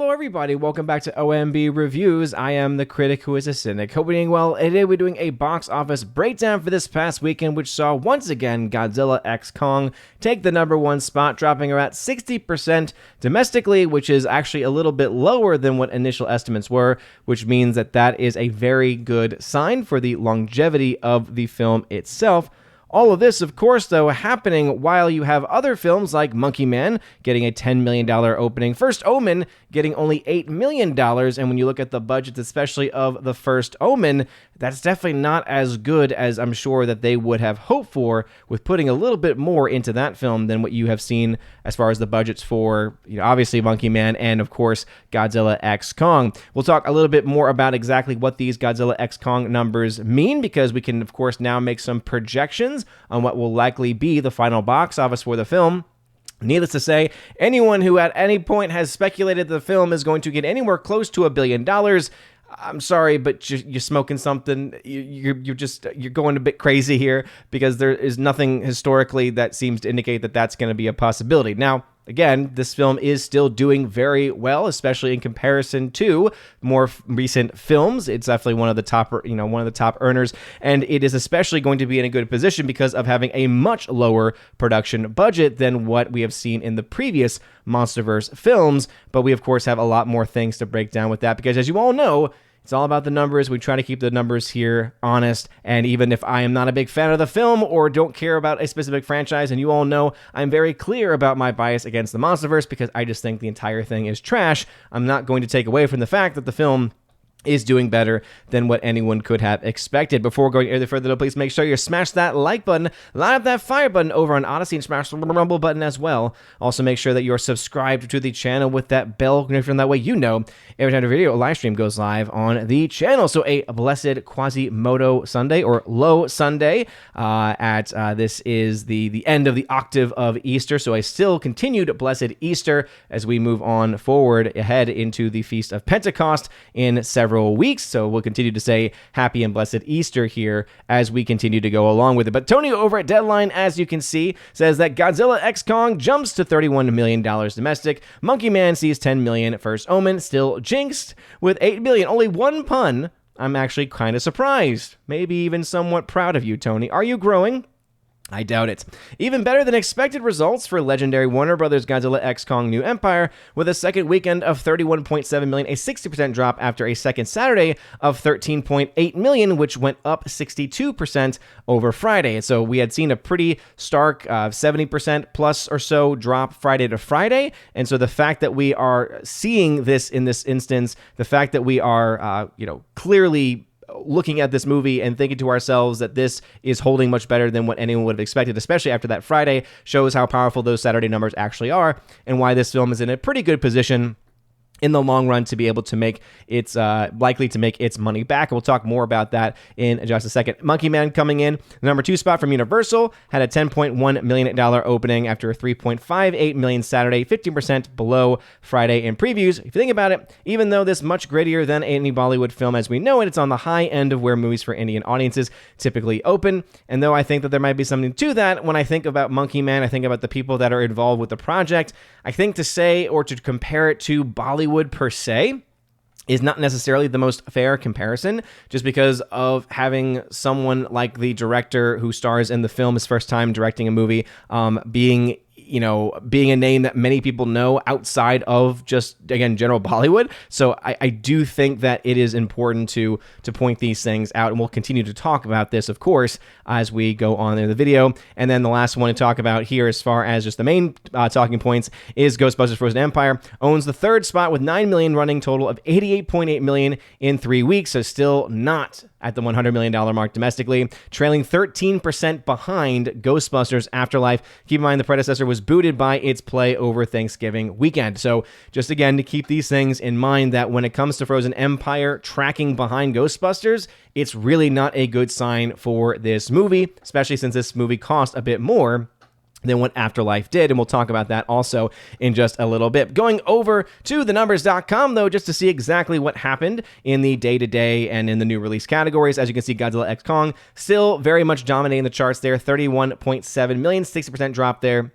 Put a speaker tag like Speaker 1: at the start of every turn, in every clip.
Speaker 1: Hello everybody, welcome back to OMB Reviews. I am the critic who is a cynic. Hope you're doing well. Today we're doing a box office breakdown for this past weekend, which saw once again Godzilla x Kong take the number one spot, dropping around 60% domestically, which is actually a little bit lower than what initial estimates were, which means that that is a very good sign for the longevity of the film itself. All of this, of course, though, happening while you have other films like Monkey Man getting a $10 million opening, First Omen getting only $8 million, and when you look at the budgets, especially of the First Omen, that's definitely not as good as I'm sure that they would have hoped for with putting a little bit more into that film than what you have seen as far as the budgets for, obviously Monkey Man and, of course, Godzilla x Kong. We'll talk a little bit more about exactly what these Godzilla x Kong numbers mean, because we can, of course, now make some projections on what will likely be the final box office for the film. Needless to say, anyone who at any point has speculated the film is going to get anywhere close to $1 billion, I'm sorry, but you're smoking something. You're going a bit crazy here, because there is nothing historically that seems to indicate that that's going to be a possibility. Now, again, this film is still doing very well, especially in comparison to more recent films. It's definitely one of the top earners, and it is especially going to be in a good position because of having a much lower production budget than what we have seen in the previous Monsterverse films. But we, of course, have a lot more things to break down with that, because as you all know, it's all about the numbers. We try to keep the numbers here honest, and even if I am not a big fan of the film or don't care about a specific franchise, and you all know I'm very clear about my bias against the Monsterverse because I just think the entire thing is trash, I'm not going to take away from the fact that the film is doing better than what anyone could have expected. Before going any further, please make sure you smash that like button, line up that fire button over on Odyssey, and smash the rumble button as well. Also, make sure that you're subscribed to the channel with that bell notification. That way you know every time a video or live stream goes live on the channel. So a blessed Quasimodo Sunday, or Low Sunday, this is the end of the octave of Easter, so a still continued blessed Easter as we move on forward ahead into the Feast of Pentecost in several weeks. So we'll continue to say happy and blessed Easter here as we continue to go along with it. But Tony over at Deadline, as you can see, says that Godzilla x Kong jumps to $31 million domestic. Monkey Man sees $10 million. First Omen still jinxed with $8 million. Only one pun. I'm actually kind of surprised. Maybe even somewhat proud of you, Tony. Are you growing? I doubt it. Even better than expected results for legendary Warner Bros. Godzilla x Kong New Empire, with a second weekend of $31.7 million, a 60% drop after a second Saturday of $13.8 million, which went up 62% over Friday. And so we had seen a pretty stark 70% plus or so drop Friday to Friday. And so the fact that we are seeing this in this instance, the fact that we are, clearly looking at this movie and thinking to ourselves that this is holding much better than what anyone would have expected, especially after that Friday, shows how powerful those Saturday numbers actually are, and why this film is in a pretty good position in the long run to be able to make its likely to make its money back. And we'll talk more about that in just a second. Monkey Man coming in the number 2 spot from Universal, had a $10.1 million opening after a $3.58 million Saturday, 15% below Friday in previews. If you think about it, even though this much grittier than any Bollywood film as we know it, it's on the high end of where movies for Indian audiences typically open. And though I think that there might be something to that, when I think about Monkey Man, I think about the people that are involved with the project. I think to say or to compare it to Bollywood per se is not necessarily the most fair comparison, just because of having someone like the director who stars in the film, his first time directing a movie, being a name that many people know outside of just, again, general Bollywood. So I do think that it is important to point these things out, and we'll continue to talk about this, of course, as we go on in the video. And then the last one to talk about here, as far as just the main talking points, is Ghostbusters Frozen Empire owns the third spot with $9 million, running total of $88.8 million in 3 weeks, so still not at the $100 million mark domestically, trailing 13% behind Ghostbusters Afterlife. Keep in mind, the predecessor was booted by its play over Thanksgiving weekend. So just again, to keep these things in mind, that when it comes to Frozen Empire tracking behind Ghostbusters, it's really not a good sign for this movie, especially since this movie cost a bit more than what Afterlife did, and we'll talk about that also in just a little bit. Going over to thenumbers.com, though, just to see exactly what happened in the day-to-day and in the new release categories. As you can see, Godzilla x Kong still very much dominating the charts there, 31.7 million, 60% drop there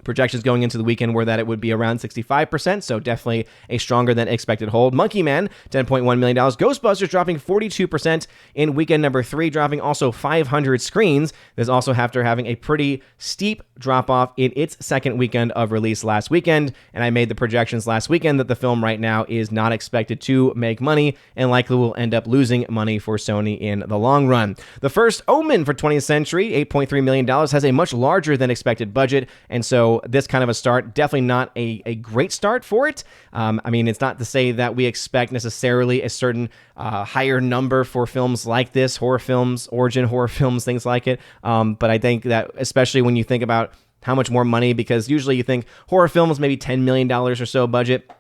Speaker 1: Projections going into the weekend were that it would be around 65%, so definitely a stronger than expected hold. Monkey Man, $10.1 million. Ghostbusters dropping 42% in weekend number 3, dropping also 500 screens. This also after having a pretty steep drop-off in its second weekend of release last weekend, and I made the projections last weekend that the film right now is not expected to make money and likely will end up losing money for Sony in the long run. The First Omen for 20th Century, $8.3 million, has a much larger than expected budget, and so this kind of a start, definitely not a great start for it. I mean, it's not to say that we expect necessarily a certain higher number for films like this, horror films, origin horror films, things like it. But I think that especially when you think about how much more money, because usually you think horror films, maybe $10 million or so budget.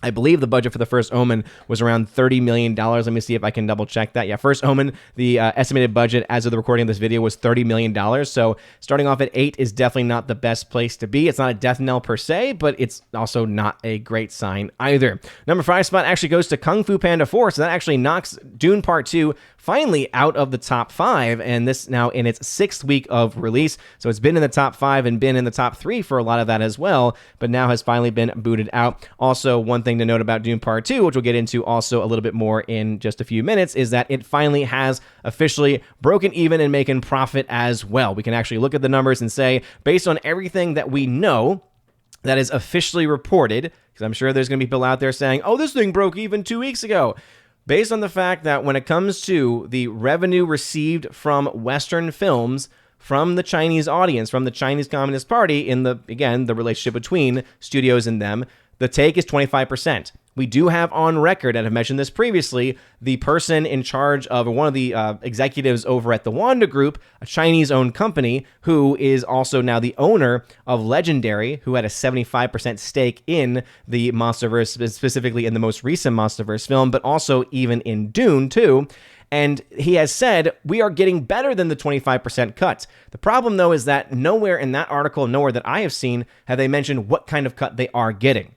Speaker 1: I believe the budget for The First Omen was around $30 million. Let me see if I can double check that. Yeah, First Omen, the estimated budget as of the recording of this video was $30 million. So starting off at 8 is definitely not the best place to be. It's not a death knell per se, but it's also not a great sign either. Number 5 spot actually goes to Kung Fu Panda 4, so that actually knocks Dune Part 2 finally out of the top 5, and this now in its 6th week of release. So it's been in the top 5 and been in the top 3 for a lot of that as well, but now has finally been booted out. Also, one thing to note about Dune Part 2, which we'll get into also a little bit more in just a few minutes, is that it finally has officially broken even and making profit as well. We can actually look at the numbers and say, based on everything that we know that is officially reported, because I'm sure there's going to be people out there saying, oh, this thing broke even 2 weeks ago. Based on the fact that when it comes to the revenue received from Western films, from the Chinese audience, from the Chinese Communist Party, in the relationship between studios and them, the take is 25%. We do have on record, and I've mentioned this previously, the person in charge of, or one of the executives over at the Wanda Group, a Chinese-owned company, who is also now the owner of Legendary, who had a 75% stake in the Monsterverse, specifically in the most recent Monsterverse film, but also even in Dune, too. And he has said, we are getting better than the 25% cut. The problem, though, is that nowhere in that article, nowhere that I have seen, have they mentioned what kind of cut they are getting.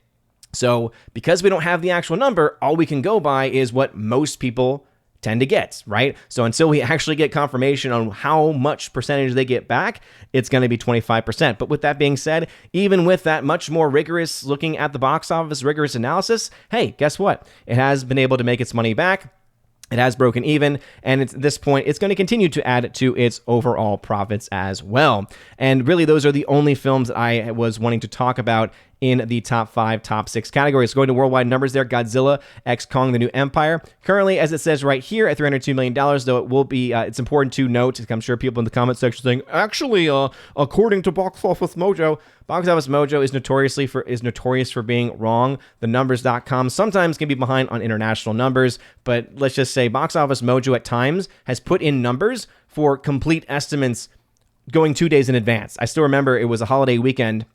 Speaker 1: So because we don't have the actual number, all we can go by is what most people tend to get, right? So until we actually get confirmation on how much percentage they get back, it's going to be 25%. But with that being said, even with that much more rigorous looking at the box office, rigorous analysis, hey, guess what? It has been able to make its money back. It has broken even, and at this point, it's going to continue to add to its overall profits as well. And really, those are the only films that I was wanting to talk about in the top 5, top 6 categories. Going to worldwide numbers there, Godzilla x Kong: The New Empire. Currently, as it says right here, at $302 million, though it will be, it's important to note, I'm sure people in the comment section saying, actually, according to Box Office Mojo, Box Office Mojo is notorious for being wrong. The numbers.com sometimes can be behind on international numbers, but let's just say Box Office Mojo at times has put in numbers for complete estimates going 2 days in advance. I still remember it was a holiday weekend,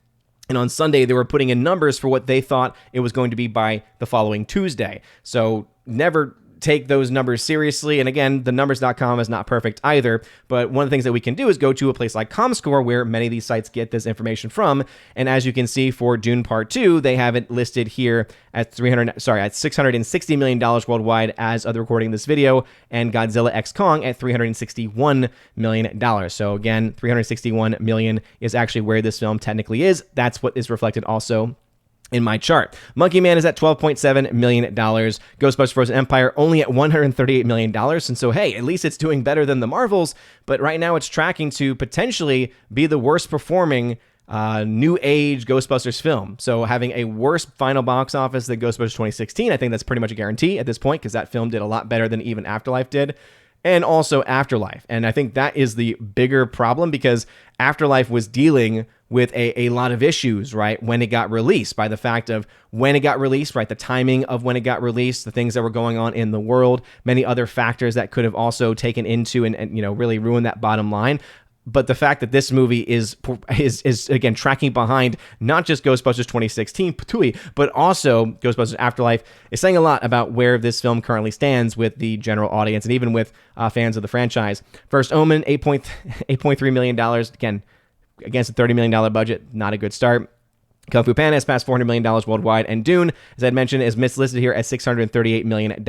Speaker 1: and on Sunday, they were putting in numbers for what they thought it was going to be by the following Tuesday. So never take those numbers seriously. And again, the numbers.com is not perfect either. But one of the things that we can do is go to a place like ComScore, where many of these sites get this information from. And as you can see for Dune Part 2, they have it listed here at $660 million worldwide as of the recording of this video, and Godzilla x Kong at $361 million. So again, $361 million is actually where this film technically is. That's what is reflected also in my chart. Monkey Man is at $12.7 million. Ghostbusters Frozen Empire only at $138 million. And so, hey, at least it's doing better than the Marvels, but right now it's tracking to potentially be the worst performing new age Ghostbusters film. So having a worse final box office than Ghostbusters 2016, I think that's pretty much a guarantee at this point, because that film did a lot better than even Afterlife did. And also Afterlife. And I think that is the bigger problem, because Afterlife was dealing with a lot of issues, right, when it got released, by the fact of when it got released, right, the timing of when it got released, the things that were going on in the world, many other factors that could have also taken into and really ruined that bottom line. But the fact that this movie is again tracking behind not just Ghostbusters 2016, but also Ghostbusters Afterlife is saying a lot about where this film currently stands with the general audience and even with fans of the franchise. First Omen, $8.3 million, again, against a $30 million budget, not a good start. Kung Fu Panda has passed $400 million worldwide, and Dune, as I mentioned, is mislisted here at $638 million.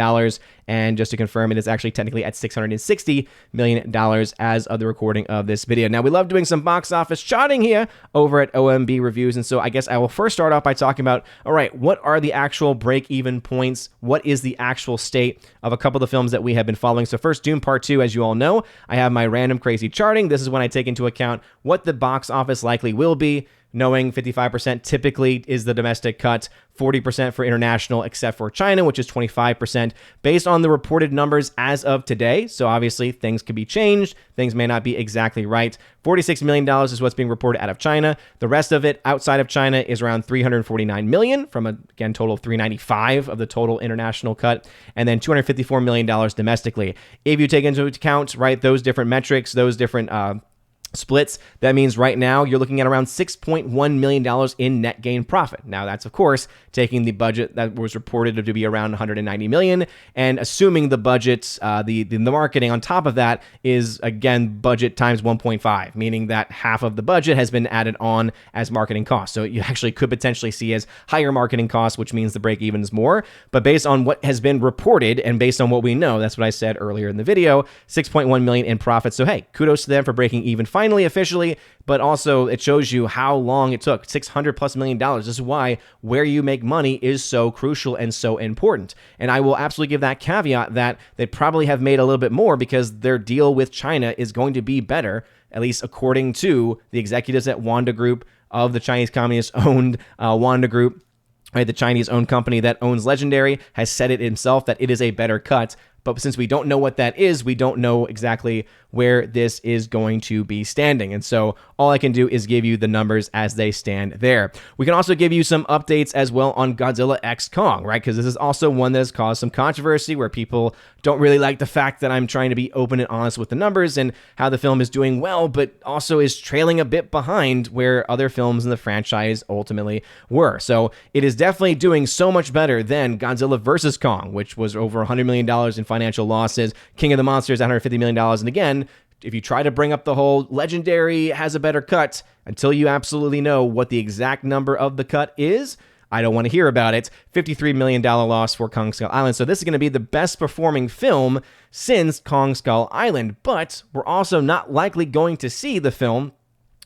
Speaker 1: And just to confirm, it is actually technically at $660 million as of the recording of this video. Now, we love doing some box office charting here over at OMB Reviews, and so I guess I will first start off by talking about, all right, what are the actual break-even points? What is the actual state of a couple of the films that we have been following? So first, Dune Part 2, as you all know, I have my random crazy charting. This is when I take into account what the box office likely will be, knowing 55% typically is the domestic cut, 40% for international, except for China, which is 25%, based on the reported numbers as of today. So obviously, things could be changed. Things may not be exactly right. $46 million is what's being reported out of China. The rest of it outside of China is around $349 million from, again, total of $395 of the total international cut, and then $254 million domestically. If you take into account, right, those different metrics, those different splits, that means right now you're looking at around $6.1 million in net gain profit. Now, that's, of course, taking the budget that was reported to be around $190 million, and assuming the budget, the marketing on top of that is, again, budget times 1.5, meaning that half of the budget has been added on as marketing costs. So you actually could potentially see as higher marketing costs, which means the break even is more. But based on what has been reported and based on what we know, that's what I said earlier in the video, $6.1 million in profit. So hey, kudos to them for breaking even finally, officially, but also it shows you how long it took, $600+ million. This is why where you make money is so crucial and so important. And I will absolutely give that caveat that they probably have made a little bit more because their deal with China is going to be better, at least according to the executives at Wanda Group of the Chinese Communist-owned Wanda Group. Right, the Chinese-owned company that owns Legendary has said it himself that it is a better cut. But since we don't know what that is, we don't know exactly where this is going to be standing. And so all I can do is give you the numbers as they stand there. We can also give you some updates as well on Godzilla X Kong, right? Because this is also one that has caused some controversy where people don't really like the fact that I'm trying to be open and honest with the numbers and how the film is doing well, but also is trailing a bit behind where other films in the franchise ultimately were. So it is definitely doing so much better than Godzilla vs. Kong, which was over $100 million in financial losses. King of the Monsters, $150 million. And again, if you try to bring up the whole Legendary has a better cut, until you absolutely know what the exact number of the cut is, I don't want to hear about it. $53 million loss for Kong Skull Island. So this is going to be the best performing film since Kong Skull Island. But we're also not likely going to see the film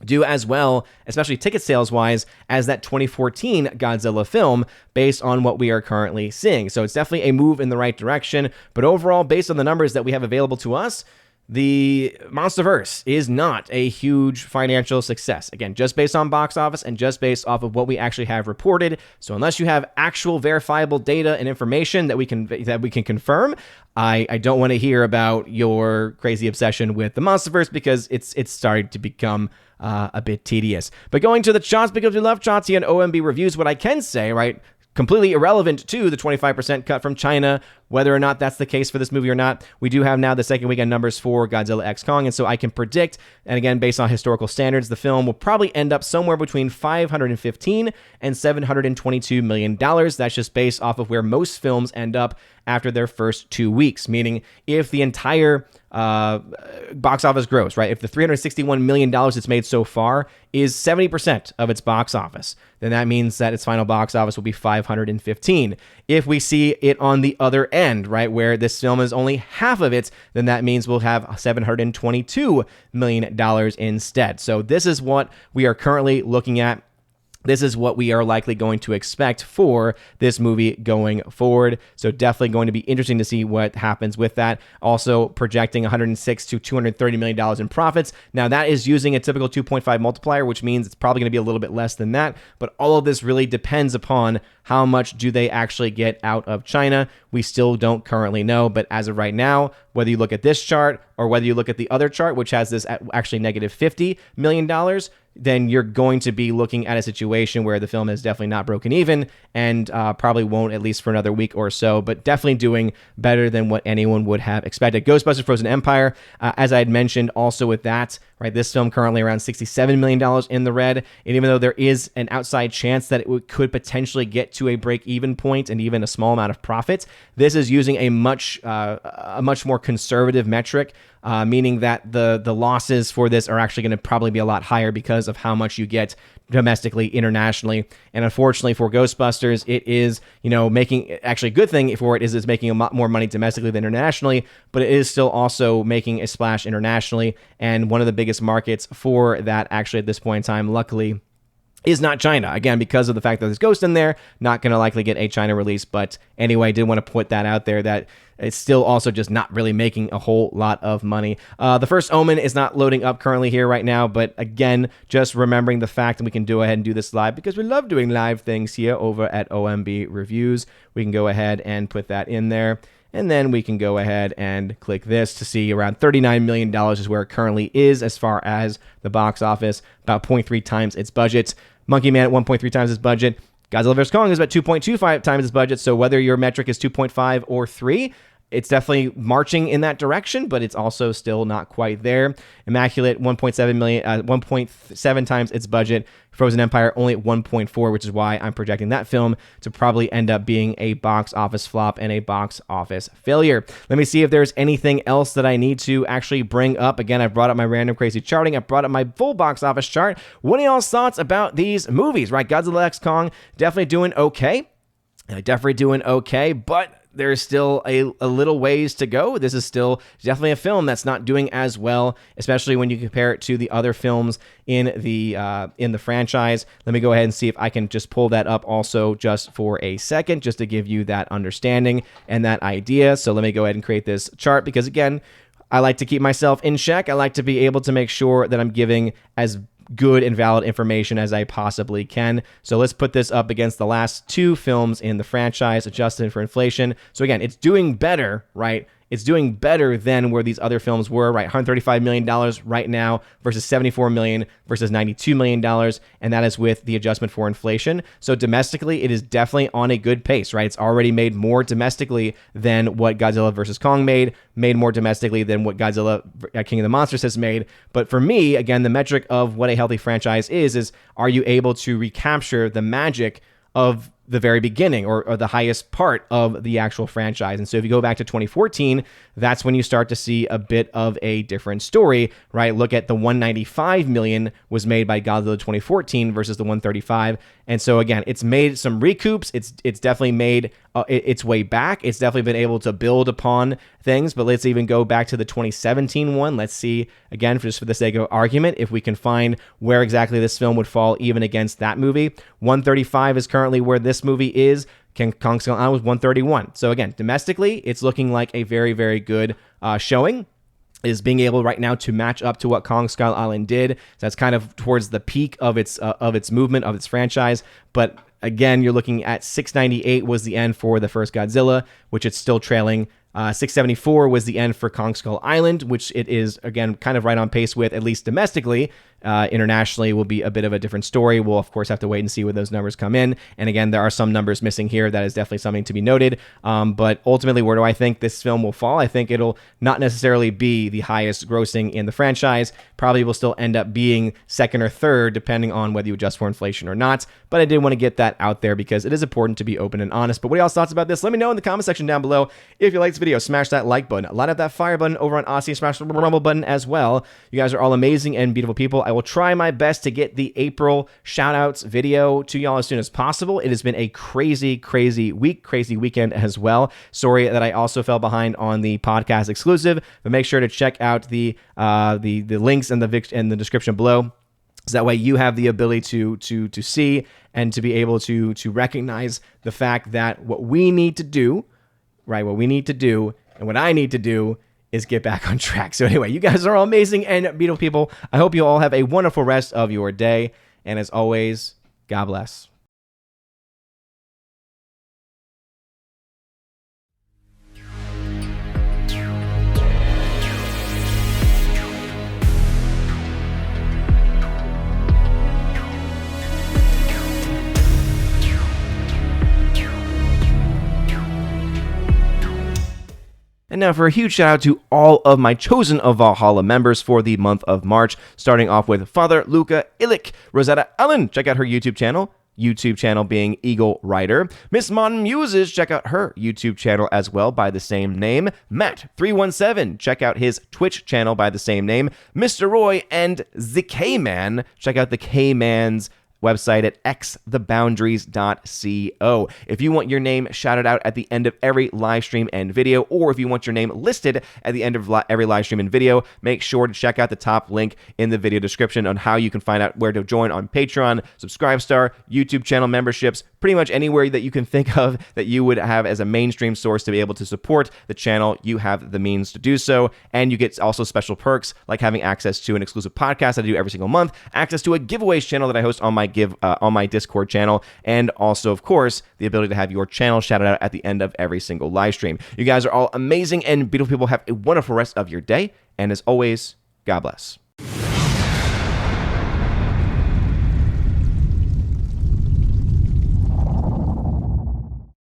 Speaker 1: do as well, especially ticket sales wise, as that 2014 Godzilla film based on what we are currently seeing. So it's definitely a move in the right direction. But overall, based on the numbers that we have available to us, the Monsterverse is not a huge financial success. Again, just based on box office and just based off of what we actually have reported. So unless you have actual verifiable data and information that we can confirm, I don't want to hear about your crazy obsession with the Monsterverse because it's starting to become a bit tedious. But going to the charts, because we love charts here on OMB Reviews, what I can say, right, completely irrelevant to the 25% cut from China, whether or not that's the case for this movie or not, we do have now the second weekend numbers for Godzilla X Kong, and so I can predict, and again, based on historical standards, the film will probably end up somewhere between $515 and $722 million. That's just based off of where most films end up after their first 2 weeks, meaning if the entire box office gross, right? If the $361 million it's made so far is 70% of its box office, then that means that its final box office will be 515. If we see it on the other end, right, where this film is only half of it, then that means we'll have $722 million instead. So this is what we are currently looking at. This is what we are likely going to expect for this movie going forward. So definitely going to be interesting to see what happens with that. Also projecting $106 to $230 million in profits. Now that is using a typical 2.5 multiplier, which means it's probably going to be a little bit less than that. But all of this really depends upon how much do they actually get out of China. We still don't currently know. But as of right now, whether you look at this chart or whether you look at the other chart, which has this at actually negative $50 million, then you're going to be looking at a situation where the film is definitely not broken even and probably won't, at least for another week or so, but definitely doing better than what anyone would have expected. Ghostbusters Frozen Empire, as I had mentioned also with that, right, this film currently around $67 million in the red, and even though there is an outside chance that it could potentially get to a break-even point and even a small amount of profit, this is using a much more conservative metric meaning that the losses for this are actually going to probably be a lot higher because of how much you get domestically, internationally. And unfortunately for Ghostbusters, it is, making, actually a good thing for it is it's making a lot more money domestically than internationally, but it is still also making a splash internationally. And one of the biggest markets for that actually at this point in time, luckily, is not China. Again, because of the fact that there's Ghost in there, not going to likely get a China release. But anyway, I did want to put that out there that it's still also just not really making a whole lot of money. The first Omen is not loading up currently here right now, but again, just remembering the fact that we can go ahead and do this live because we love doing live things here over at OMB Reviews. We can go ahead and put that in there. And then we can go ahead and click this to see around $39 million is where it currently is as far as the box office, about 0.3 times its budget. Monkey Man at 1.3 times its budget. Godzilla vs. Kong is about 2.25 times its budget. So whether your metric is 2.5 or 3, it's definitely marching in that direction, but it's also still not quite there. Immaculate, 1.7 times its budget. Frozen Empire only at 1.4, which is why I'm projecting that film to probably end up being a box office flop and a box office failure. Let me see if there's anything else that I need to actually bring up. Again, I've brought up my random crazy charting. I've brought up my full box office chart. What are y'all's thoughts about these movies, right? Godzilla x Kong, definitely doing okay. But there's still a little ways to go. This is still definitely a film that's not doing as well, especially when you compare it to the other films in the franchise. Let me go ahead and see if I can just pull that up also just for a second, just to give you that understanding and that idea. So let me go ahead and create this chart because, again, I like to keep myself in check. I like to be able to make sure that I'm giving as good and valid information as I possibly can. So let's put this up against the last two films in the franchise, adjusted for inflation. So again, it's doing better, right? It's doing better than where these other films were, right? $135 million right now versus $74 million versus $92 million, and that is with the adjustment for inflation. So domestically, it is definitely on a good pace, right? It's already made more domestically than what Godzilla vs. Kong made more domestically than what Godzilla King of the Monsters has made. But for me, again, the metric of what a healthy franchise is are you able to recapture the magic of the very beginning or the highest part of the actual franchise. And so if you go back to 2014, that's when you start to see a bit of a different story, right? Look at the $195 million was made by Godzilla 2014 versus the $135. And so again, it's made some recoups. It's definitely made its way back. It's definitely been able to build upon things, but let's even go back to the 2017 one. Let's see, again, just for the sake of argument, if we can find where exactly this film would fall even against that movie. 135 is currently where this movie is. Kong Skull Island was 131. So again, domestically, it's looking like a very, very good showing. Is being able right now to match up to what Kong Skull Island did. So that's kind of towards the peak of its movement, of its franchise. But again, you're looking at 698 was the end for the first Godzilla, which it's still trailing. 674 was the end for Kong Skull Island, which it is, again, kind of right on pace with, at least domestically. Internationally will be a bit of a different story. We'll, of course, have to wait and see where those numbers come in. And again, there are some numbers missing here. That is definitely something to be noted. But ultimately, where do I think this film will fall? I think it'll not necessarily be the highest grossing in the franchise. Probably will still end up being second or third, depending on whether you adjust for inflation or not. But I did want to get that out there because it is important to be open and honest. But what are y'all's thoughts about this? Let me know in the comment section down below. If you like this video, smash that like button. Line up that fire button over on Aussie. Smash the rumble button as well. You guys are all amazing and beautiful people. I will try my best to get the April shoutouts video to y'all as soon as possible. It has been a crazy, crazy week, crazy weekend as well. Sorry that I also fell behind on the podcast exclusive, but make sure to check out the links in the description below. So that way you have the ability to see and to be able to recognize the fact that what we need to do, right? What we need to do and what I need to do is get back on track. So anyway, you guys are all amazing and beautiful people. I hope you all have a wonderful rest of your day. And as always, God bless. And now for a huge shout out to all of my Chosen of Valhalla members for the month of March, starting off with Father Luca Illich, Rosetta Allen, check out her YouTube channel, YouTube channel being Eagle Rider. Miss Mon Muses, check out her YouTube channel as well by the same name. Matt317, check out his Twitch channel by the same name. Mr. Roy and the K-Man, check out the K-Man's website at xtheboundaries.co. If you want your name shouted out at the end of every live stream and video, or if you want your name listed at the end of every live stream and video, make sure to check out the top link in the video description on how you can find out where to join on Patreon, Subscribestar, YouTube channel memberships, pretty much anywhere that you can think of that you would have as a mainstream source to be able to support the channel. You have the means to do so, and you get also special perks like having access to an exclusive podcast that I do every single month, access to a giveaways channel that I host on my Discord channel, and also, of course, the ability to have your channel shouted out at the end of every single live stream. You guys are all amazing and beautiful people. Have a wonderful rest of your day, and as always, God bless.